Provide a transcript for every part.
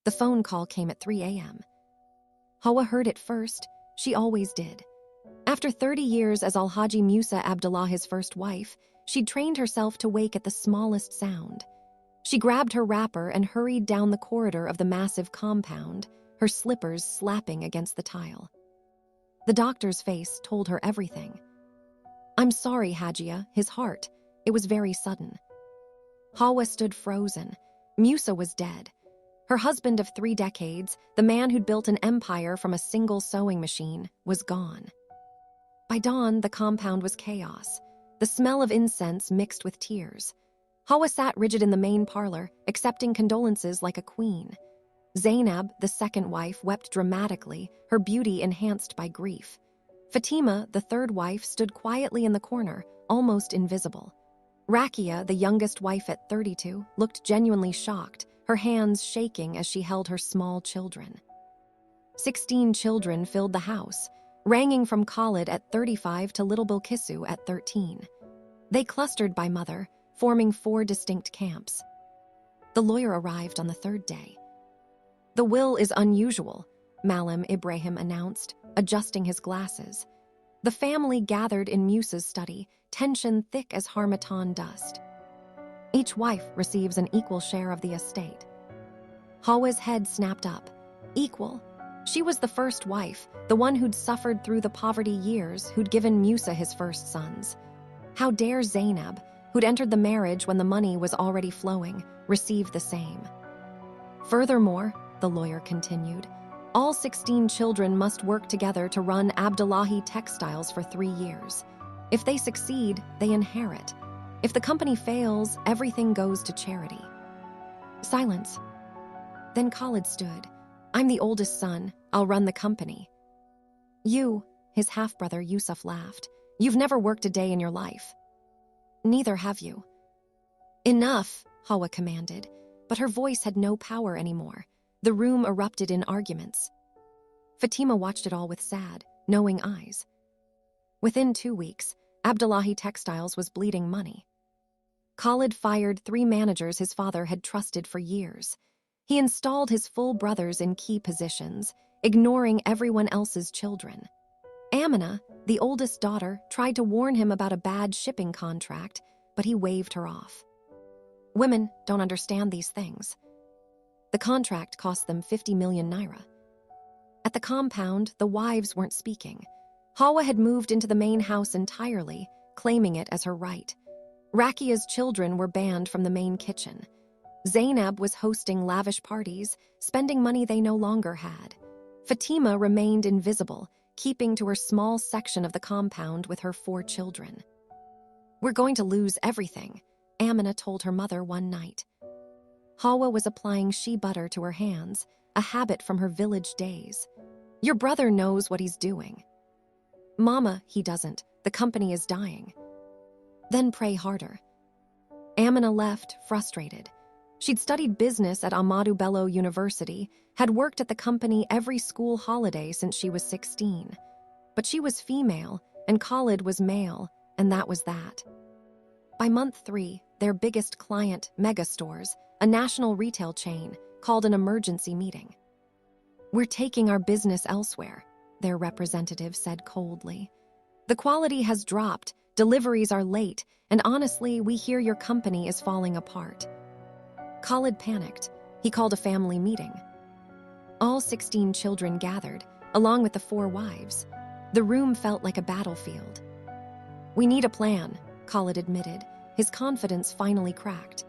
The phone call came at 3 a.m. Hawa heard it first. She always did. After 30 years as Alhaji Musa Abdullahi's first wife, she'd trained herself to wake at the smallest sound. She grabbed her wrapper and hurried down the corridor of the massive compound, her slippers slapping against the tile. The doctor's face told her everything. "I'm sorry, Hajia," his heart. It was very sudden. Hawa stood frozen. Musa was dead. Her husband of 3 decades, the man who'd built an empire from a single sewing machine, was gone. By dawn, the compound was chaos. The smell of incense mixed with tears. Hawa sat rigid in the main parlor, accepting condolences like a queen. Zainab, the second wife, wept dramatically, her beauty enhanced by grief. Fatima, the third wife, stood quietly in the corner, almost invisible. Rakia, the youngest wife at 32, looked genuinely shocked, her hands shaking as she held her small children. 16 children filled the house, ranging from Khalid at 35 to little Bilkisu at 13. They clustered by mother, forming 4 distinct camps. The lawyer arrived on the 3rd day. "The will is unusual," Malam Ibrahim announced, adjusting his glasses. The family gathered in Musa's study, tension thick as harmattan dust. Each wife receives an equal share of the estate. Hawa's head snapped up. Equal? She was the first wife, the one who'd suffered through the poverty years, who'd given Musa his first sons. How dare Zainab, who'd entered the marriage when the money was already flowing, receive the same? Furthermore, the lawyer continued, all 16 children must work together to run Abdullahi Textiles for 3 years. If they succeed, they inherit. If the company fails, everything goes to charity. Silence. Then Khalid stood. "I'm the oldest son. I'll run the company." "You," his half-brother Yusuf laughed. "You've never worked a day in your life." "Neither have you." "Enough," Hawa commanded, but her voice had no power anymore. The room erupted in arguments. Fatima watched it all with sad, knowing eyes. Within 2 weeks, Abdullahi Textiles was bleeding money. Khalid fired 3 managers his father had trusted for years. He installed his full brothers in key positions, ignoring everyone else's children. Amina, the oldest daughter, tried to warn him about a bad shipping contract, but he waved her off. Women don't understand these things. The contract cost them 50 million naira. At the compound, the wives weren't speaking. Hawa had moved into the main house entirely, claiming it as her right. Rakia's children were banned from the main kitchen. Zainab was hosting lavish parties, spending money they no longer had. Fatima remained invisible, keeping to her small section of the compound with her 4 children. "We're going to lose everything," Amina told her mother one night. Hawa was applying shea butter to her hands, a habit from her village days. "Your brother knows what he's doing." "Mama, he doesn't. The company is dying." "Then pray harder." Amina left, frustrated. She'd studied business at Ahmadu Bello University, had worked at the company every school holiday since she was 16. But she was female, and Khalid was male, and that was that. By month 3, their biggest client, Megastores, a national retail chain, called an emergency meeting. "We're taking our business elsewhere," their representative said coldly. "The quality has dropped, deliveries are late, and honestly, we hear your company is falling apart." Khalid panicked. He called a family meeting. All 16 children gathered, along with the 4 wives. The room felt like a battlefield. "We need a plan," Khalid admitted, his confidence finally cracked.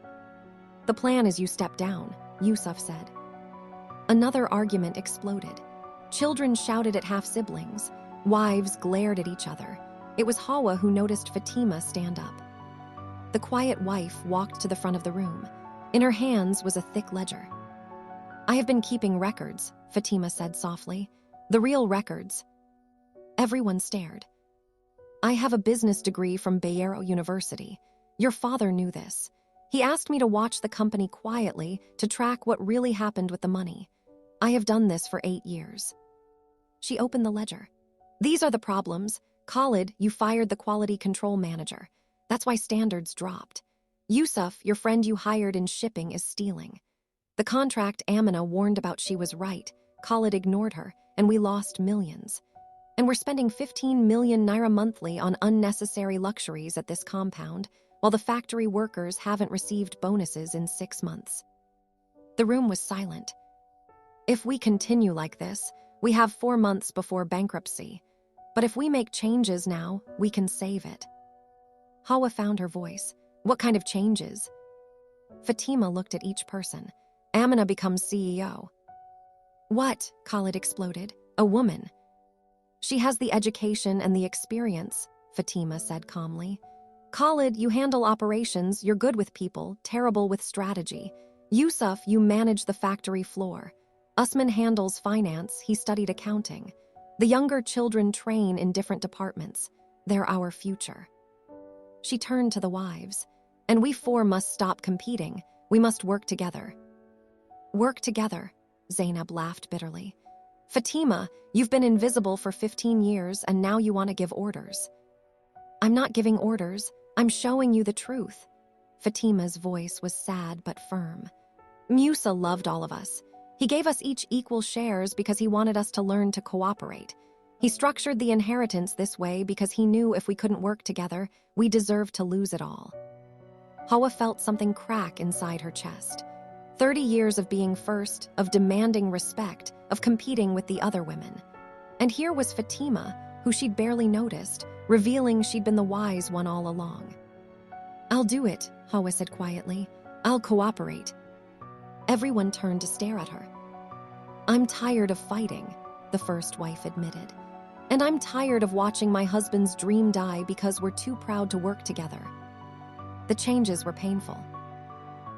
"The plan is you step down," Yusuf said. Another argument exploded. Children shouted at half-siblings. Wives glared at each other. It was Hawa who noticed Fatima stand up. The quiet wife walked to the front of the room. In her hands was a thick ledger. "I have been keeping records," Fatima said softly. "The real records." Everyone stared. "I have a business degree from Bayero University. Your father knew this. He asked me to watch the company quietly to track what really happened with the money. I have done this for 8 years." She opened the ledger. "These are the problems. Khalid, you fired the quality control manager. That's why standards dropped. Yusuf, your friend you hired in shipping, is stealing. The contract Amina warned about, she was right. Khalid ignored her, and we lost millions. And we're spending 15 million naira monthly on unnecessary luxuries at this compound, while the factory workers haven't received bonuses in 6 months. The room was silent. If we continue like this, we have 4 months before bankruptcy. But if we make changes now, we can save it. Hawa found her voice. What kind of changes? Fatima looked at each person. Amina becomes CEO. What? Khalid exploded. A woman. She has the education and the experience, Fatima said calmly. Khalid, you handle operations, you're good with people, terrible with strategy. Yusuf, you manage the factory floor. Usman handles finance, he studied accounting. The younger children train in different departments. They're our future. She turned to the wives. And we 4 must stop competing. We must work together. Work together, Zainab laughed bitterly. Fatima, you've been invisible for 15 years and now you want to give orders. I'm not giving orders, I'm showing you the truth. Fatima's voice was sad but firm. Musa loved all of us. He gave us each equal shares because he wanted us to learn to cooperate. He structured the inheritance this way because he knew if we couldn't work together, we deserved to lose it all. Hawa felt something crack inside her chest. 30 years of being first, of demanding respect, of competing with the other women. And here was Fatima, who she'd barely noticed, revealing she'd been the wise one all along. I'll do it, Hawa said quietly. I'll cooperate. Everyone turned to stare at her. I'm tired of fighting, the first wife admitted. And I'm tired of watching my husband's dream die because we're too proud to work together. The changes were painful.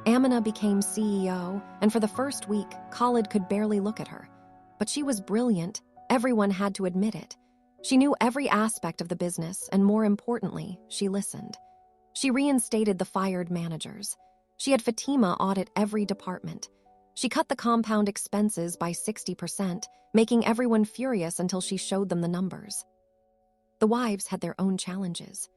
Amina became CEO, and for the first week, Khalid could barely look at her. But she was brilliant, everyone had to admit it. She knew every aspect of the business, and more importantly, she listened. She reinstated the fired managers. She had Fatima audit every department. She cut the compound expenses by 60%, making everyone furious until she showed them the numbers. The wives had their own challenges.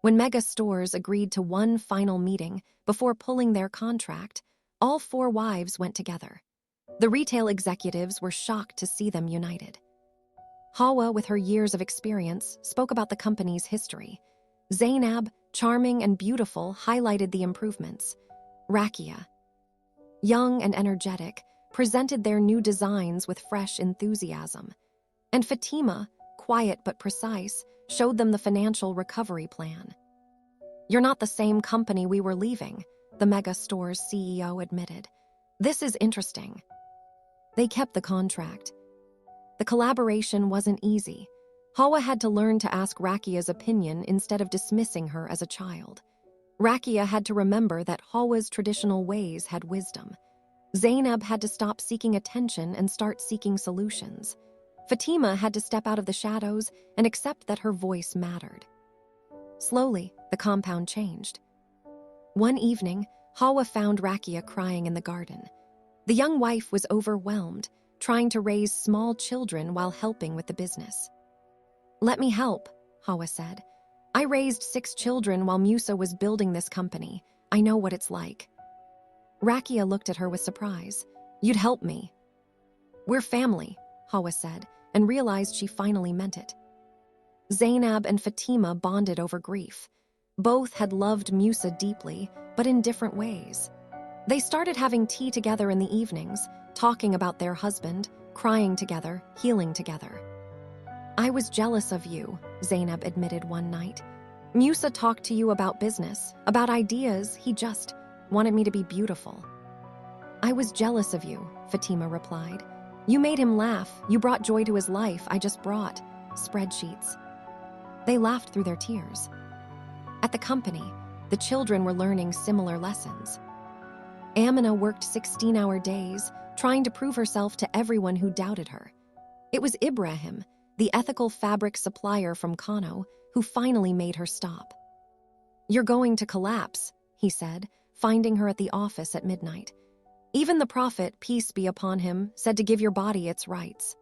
When mega stores agreed to one final meeting before pulling their contract, all 4 wives went together. The retail executives were shocked to see them united. Hawa, with her years of experience, spoke about the company's history. Zainab, charming and beautiful, highlighted the improvements. Rakia, young and energetic, presented their new designs with fresh enthusiasm. And Fatima, quiet but precise, showed them the financial recovery plan. You're not the same company we were leaving, the mega store's CEO admitted. This is interesting. They kept the contract. The collaboration wasn't easy. Hawa had to learn to ask Rakia's opinion instead of dismissing her as a child. Rakia had to remember that Hawa's traditional ways had wisdom. Zainab had to stop seeking attention and start seeking solutions. Fatima had to step out of the shadows and accept that her voice mattered. Slowly, the compound changed. One evening, Hawa found Rakia crying in the garden. The young wife was overwhelmed, trying to raise small children while helping with the business. Let me help, Hawa said. I raised 6 children while Musa was building this company. I know what it's like. Rakia looked at her with surprise. You'd help me. We're family, Hawa said, and realized she finally meant it. Zainab and Fatima bonded over grief. Both had loved Musa deeply, but in different ways. They started having tea together in the evenings, talking about their husband, crying together, healing together. I was jealous of you, Zainab admitted one night. Musa talked to you about business, about ideas, he just wanted me to be beautiful. I was jealous of you, Fatima replied. You made him laugh, you brought joy to his life, I just brought spreadsheets. They laughed through their tears. At the company, the children were learning similar lessons. Amina worked 16-hour days, trying to prove herself to everyone who doubted her. It was Ibrahim, the ethical fabric supplier from Kano, who finally made her stop. You're going to collapse, he said, finding her at the office at midnight. Even the Prophet, peace be upon him, said to give your body its rights.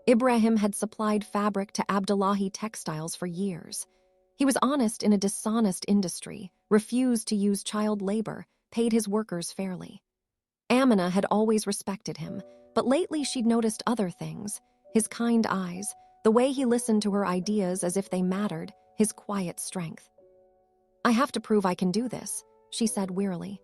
Ibrahim had supplied fabric to Abdullahi textiles for years. He was honest in a dishonest industry, refused to use child labor, paid his workers fairly. Amina had always respected him, but lately she'd noticed other things. His kind eyes, the way he listened to her ideas as if they mattered, his quiet strength. "I have to prove I can do this," she said wearily.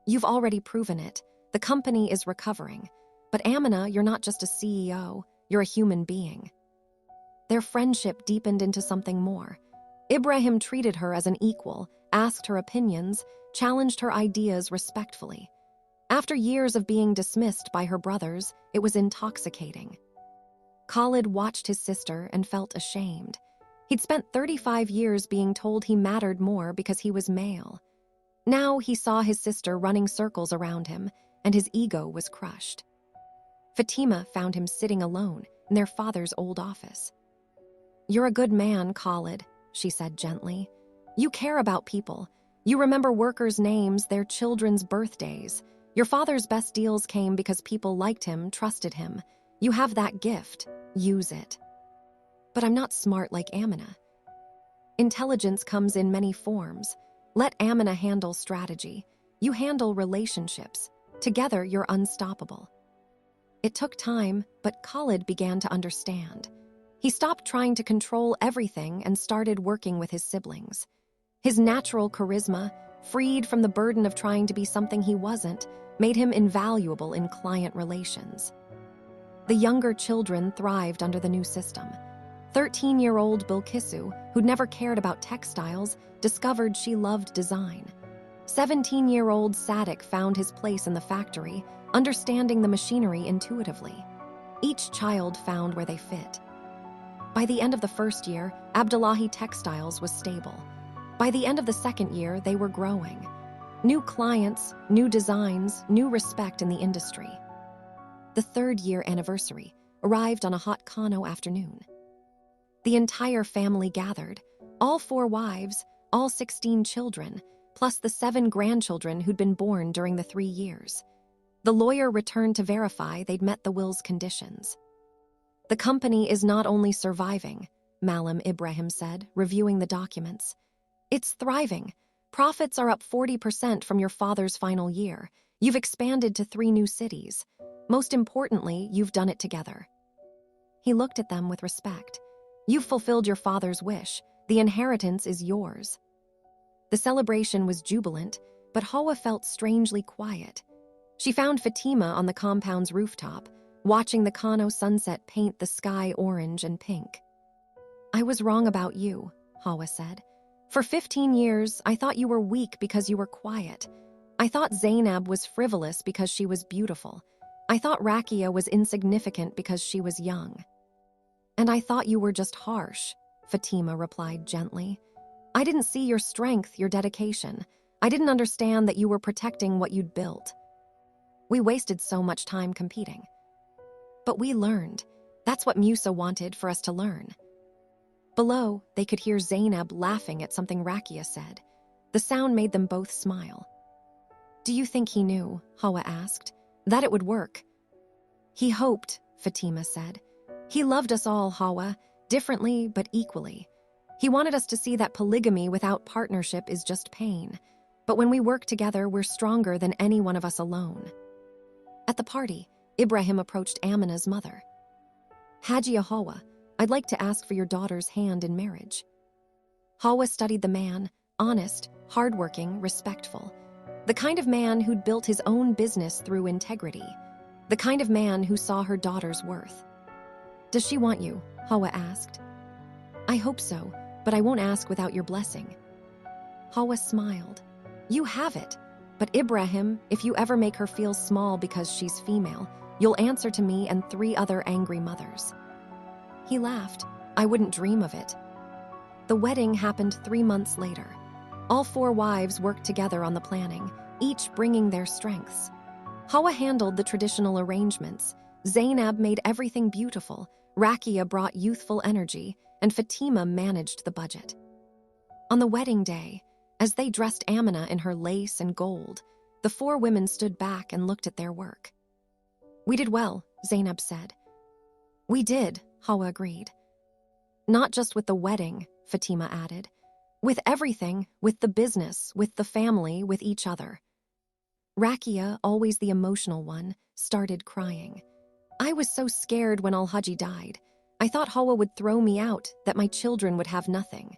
"You've already proven it. The company is recovering. But Amina, you're not just a CEO, you're a human being." Their friendship deepened into something more. Ibrahim treated her as an equal, asked her opinions, challenged her ideas respectfully. After years of being dismissed by her brothers, it was intoxicating. Khalid watched his sister and felt ashamed. He'd spent 35 years being told he mattered more because he was male. Now he saw his sister running circles around him, and his ego was crushed. Fatima found him sitting alone in their father's old office. "You're a good man, Khalid," she said gently. "You care about people. You remember workers' names, their children's birthdays. Your father's best deals came because people liked him, trusted him. You have that gift. Use it." "But I'm not smart like Amina." "Intelligence comes in many forms. Let Amina handle strategy. You handle relationships. Together, you're unstoppable." It took time, but Khalid began to understand. He stopped trying to control everything and started working with his siblings. His natural charisma, freed from the burden of trying to be something he wasn't, made him invaluable in client relations. The younger children thrived under the new system. 13-year-old Bilkisu, who'd never cared about textiles, discovered she loved design. 17-year-old Sadik found his place in the factory, understanding the machinery intuitively. Each child found where they fit. By the end of the first year, Abdullahi Textiles was stable. By the end of the second year, they were growing. New clients, new designs, new respect in the industry. The third-year anniversary arrived on a hot Kano afternoon. The entire family gathered, all 4 wives, all 16 children, plus the 7 grandchildren who'd been born during the 3 years. The lawyer returned to verify they'd met the will's conditions. "The company is not only surviving," Malam Ibrahim said, reviewing the documents. "It's thriving. Profits are up 40% from your father's final year. You've expanded to 3 new cities. Most importantly, you've done it together." He looked at them with respect. "You've fulfilled your father's wish. The inheritance is yours." The celebration was jubilant, but Hawa felt strangely quiet. She found Fatima on the compound's rooftop, watching the Kano sunset paint the sky orange and pink. "I was wrong about you," Hawa said. "For 15 years, I thought you were weak because you were quiet. I thought Zainab was frivolous because she was beautiful. I thought Rakia was insignificant because she was young." "And I thought you were just harsh," Fatima replied gently. "I didn't see your strength, your dedication. I didn't understand that you were protecting what you'd built. We wasted so much time competing. But we learned. That's what Musa wanted for us to learn." Below, they could hear Zainab laughing at something Rakia said. The sound made them both smile. "Do you think he knew," Hawa asked, "that it would work?" "He hoped," Fatima said. "He loved us all, Hawa, differently but equally. He wanted us to see that polygamy without partnership is just pain. But when we work together, we're stronger than any one of us alone." At the party, Ibrahim approached Amina's mother. "Hajia Hawa, I'd like to ask for your daughter's hand in marriage." Hawa studied the man, honest, hardworking, respectful. The kind of man who'd built his own business through integrity. The kind of man who saw her daughter's worth. "Does she want you?" Hawa asked. "I hope so, but I won't ask without your blessing." Hawa smiled. "You have it. But Ibrahim, if you ever make her feel small because she's female, you'll answer to me and 3 other angry mothers." He laughed. "I wouldn't dream of it." The wedding happened 3 months later. All 4 wives worked together on the planning, each bringing their strengths. Hawa handled the traditional arrangements. Zainab made everything beautiful. Rakia brought youthful energy, and Fatima managed the budget. On the wedding day, as they dressed Amina in her lace and gold, the 4 women stood back and looked at their work. "We did well," Zainab said. "We did," Hawa agreed. "Not just with the wedding," Fatima added. "With everything, with the business, with the family, with each other." Rakia, always the emotional one, started crying. I was so scared when Alhaji died. I thought Hawa would throw me out, that my children would have nothing.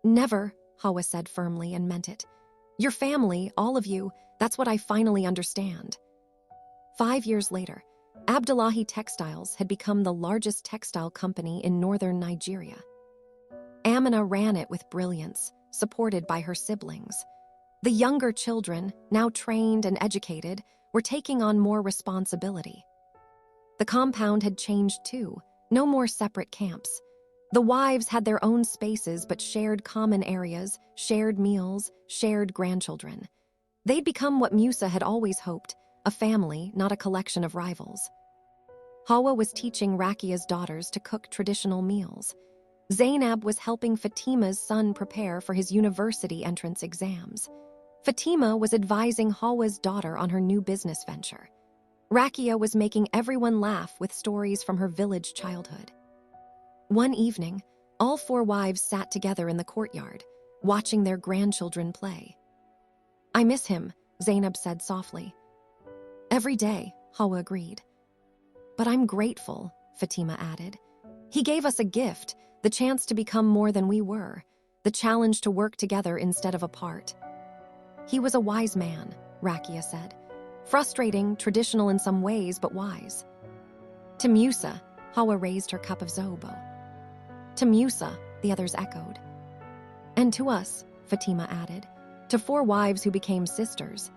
Never, Hawa said firmly and meant it. Your family, all of you, that's what I finally understand. 5 years later, Abdullahi Textiles had become the largest textile company in northern Nigeria. Amina ran it with brilliance, supported by her siblings. The younger children, now trained and educated, were taking on more responsibility. The compound had changed too, no more separate camps. The wives had their own spaces but shared common areas, shared meals, shared grandchildren. They'd become what Musa had always hoped, a family, not a collection of rivals. Hawa was teaching Rakia's daughters to cook traditional meals. Zainab was helping Fatima's son prepare for his university entrance exams. Fatima was advising Hawa's daughter on her new business venture. Rakia was making everyone laugh with stories from her village childhood. One evening, all 4 wives sat together in the courtyard, watching their grandchildren play. I miss him, Zainab said softly. Every day, Hawa agreed. But I'm grateful, Fatima added. He gave us a gift, the chance to become more than we were, the challenge to work together instead of apart. He was a wise man, Rakia said. Frustrating, traditional in some ways, but wise. To Musa, Hawa raised her cup of zobo. To Musa, the others echoed. And to us, Fatima added, to 4 wives who became sisters.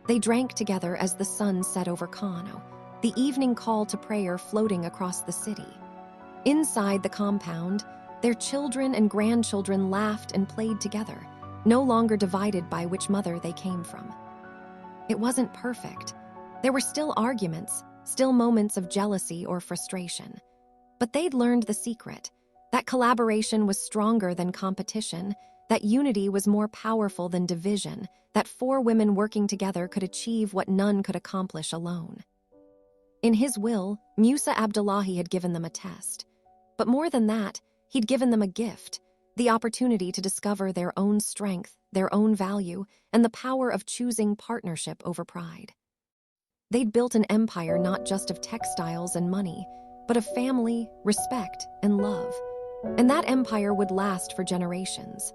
They drank together as the sun set over Kano, the evening call to prayer floating across the city. Inside the compound, their children and grandchildren laughed and played together, no longer divided by which mother they came from. It wasn't perfect. There were still arguments, still moments of jealousy or frustration. But they'd learned the secret, that collaboration was stronger than competition, that unity was more powerful than division, that 4 women working together could achieve what none could accomplish alone. In his will, Musa Abdullahi had given them a test. But more than that, he'd given them a gift, the opportunity to discover their own strength, their own value, and the power of choosing partnership over pride. They'd built an empire not just of textiles and money, but of family, respect, and love. And that empire would last for generations.